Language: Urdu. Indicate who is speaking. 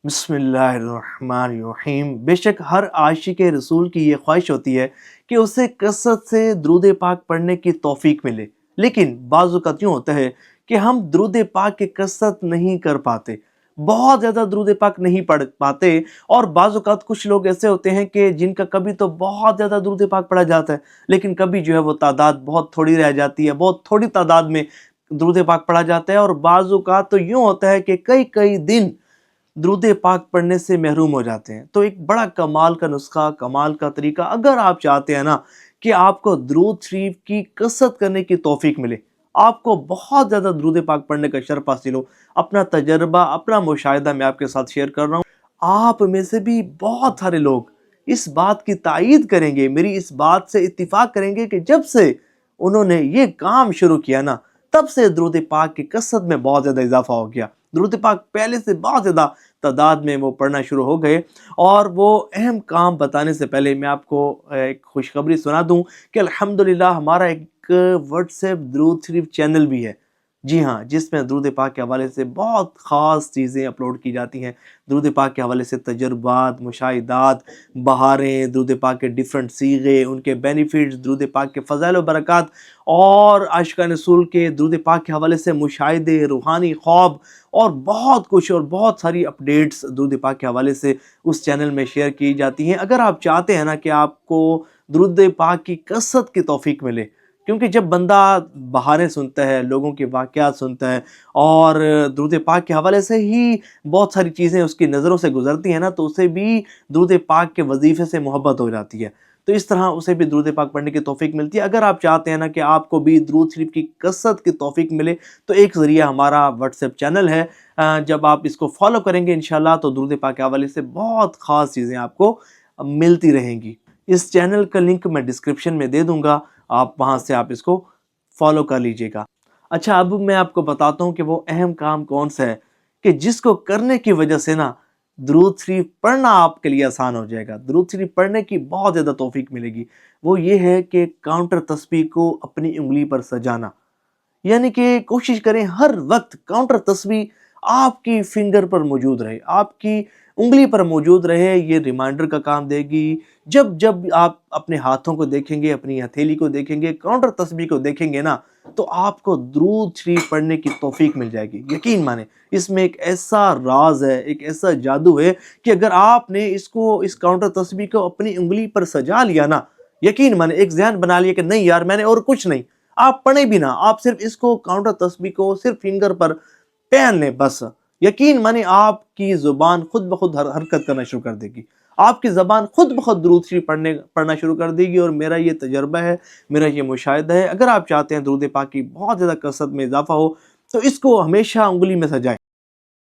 Speaker 1: بسم اللہ الرحمن الرحیم۔ بے شک ہر عاشق رسول کی یہ خواہش ہوتی ہے کہ اسے کثرت سے درود پاک پڑھنے کی توفیق ملے، لیکن بعض اوقات یوں ہوتا ہے کہ ہم درود پاک کی کثرت نہیں کر پاتے، بہت زیادہ درود پاک نہیں پڑھ پاتے، اور بعض اوقات کچھ لوگ ایسے ہوتے ہیں کہ جن کا کبھی تو بہت زیادہ درود پاک پڑھا جاتا ہے، لیکن کبھی جو ہے وہ تعداد بہت تھوڑی رہ جاتی ہے، بہت تھوڑی تعداد میں درود پاک پڑھا جاتا ہے، اور بعض اوقات تو یوں ہوتا ہے کہ کئی دن درود پاک پڑھنے سے محروم ہو جاتے ہیں۔ تو ایک بڑا کمال کا نسخہ، کمال کا طریقہ، اگر آپ چاہتے ہیں نا کہ آپ کو درود شریف کی کثرت کرنے کی توفیق ملے، آپ کو بہت زیادہ درود پاک پڑھنے کا شرف حاصل ہو، اپنا تجربہ، اپنا مشاہدہ میں آپ کے ساتھ شیئر کر رہا ہوں۔ آپ میں سے بھی بہت سارے لوگ اس بات کی تائید کریں گے، میری اس بات سے اتفاق کریں گے کہ جب سے انہوں نے یہ کام شروع کیا نا، تب سے درود پاک کی کثرت میں بہت زیادہ اضافہ ہو گیا۔ درود پاک پہلے سے بہت زیادہ تعداد میں وہ پڑھنا شروع ہو گئے۔ اور وہ اہم کام بتانے سے پہلے میں آپ کو ایک خوشخبری سنا دوں کہ الحمدللہ ہمارا ایک واٹس ایپ درود شریف چینل بھی ہے، جی ہاں، جس میں درود پاک کے حوالے سے بہت خاص چیزیں اپلوڈ کی جاتی ہیں۔ درود پاک کے حوالے سے تجربات، مشاہدات، بہاریں، درود پاک کے ڈیفرنٹ صیغے، ان کے بینیفٹس، درود پاک کے فضائل و برکات، اور عاشقان رسول کے درود پاک کے حوالے سے مشاہدے، روحانی خواب، اور بہت کچھ، اور بہت ساری اپڈیٹس درود پاک کے حوالے سے اس چینل میں شیئر کی جاتی ہیں۔ اگر آپ چاہتے ہیں نا کہ آپ کو درود پاک کی کثرت کی توفیق ملے، کیونکہ جب بندہ بہاریں سنتا ہے، لوگوں کے واقعات سنتا ہے، اور درود پاک کے حوالے سے ہی بہت ساری چیزیں اس کی نظروں سے گزرتی ہیں نا، تو اسے بھی درود پاک کے وظیفے سے محبت ہو جاتی ہے، تو اس طرح اسے بھی درود پاک پڑھنے کی توفیق ملتی ہے۔ اگر آپ چاہتے ہیں نا کہ آپ کو بھی درود شریف کی کثرت کی توفیق ملے، تو ایک ذریعہ ہمارا واٹس ایپ چینل ہے۔ جب آپ اس کو فالو کریں گے انشاءاللہ، تو درود پاک کے حوالے سے بہت خاص چیزیں آپ کو ملتی رہیں گی۔ اس چینل کا لنک میں ڈسکرپشن میں دے دوں گا، آپ وہاں سے آپ اس کو فالو کر لیجئے گا۔ اچھا، اب میں آپ کو بتاتا ہوں کہ وہ اہم کام کون سا ہے کہ جس کو کرنے کی وجہ سے نا درود شریف پڑھنا آپ کے لیے آسان ہو جائے گا، درود شریف پڑھنے کی بہت زیادہ توفیق ملے گی۔ وہ یہ ہے کہ کاؤنٹر تسبیح کو اپنی انگلی پر سجانا، یعنی کہ کوشش کریں ہر وقت کاؤنٹر تسبیح آپ کی فنگر پر موجود رہے، آپ کی انگلی پر موجود رہے۔ یہ ریمائنڈر کا کام دے گی۔ جب آپ اپنے ہاتھوں کو دیکھیں گے، اپنی ہتھیلی کو دیکھیں گے، کاؤنٹر تسبیح کو دیکھیں گے نا، تو آپ کو درود شریف پڑھنے کی توفیق مل جائے گی۔ یقین مانیں، اس میں ایک ایسا راز ہے، ایک ایسا جادو ہے کہ اگر آپ نے اس کاؤنٹر تسبیح کو اپنی انگلی پر سجا لیا نا، یقین مانیں، ایک ذہن بنا لیا کہ نہیں یار میں نے اور کچھ نہیں، آپ پڑھیں بھی نا، آپ صرف اس کو کاؤنٹر تسبیح کو صرف فنگر پر پہن لیں بس، یقین مانیں آپ کی زبان خود بخود حرکت کرنا شروع کر دے گی، آپ کی زبان خود بخود درود شریف پڑھنا شروع کر دے گی۔ اور میرا یہ تجربہ ہے، میرا یہ مشاہدہ ہے۔ اگر آپ چاہتے ہیں درود پاک کی بہت زیادہ کثرت میں اضافہ ہو، تو اس کو ہمیشہ انگلی میں سجائیں۔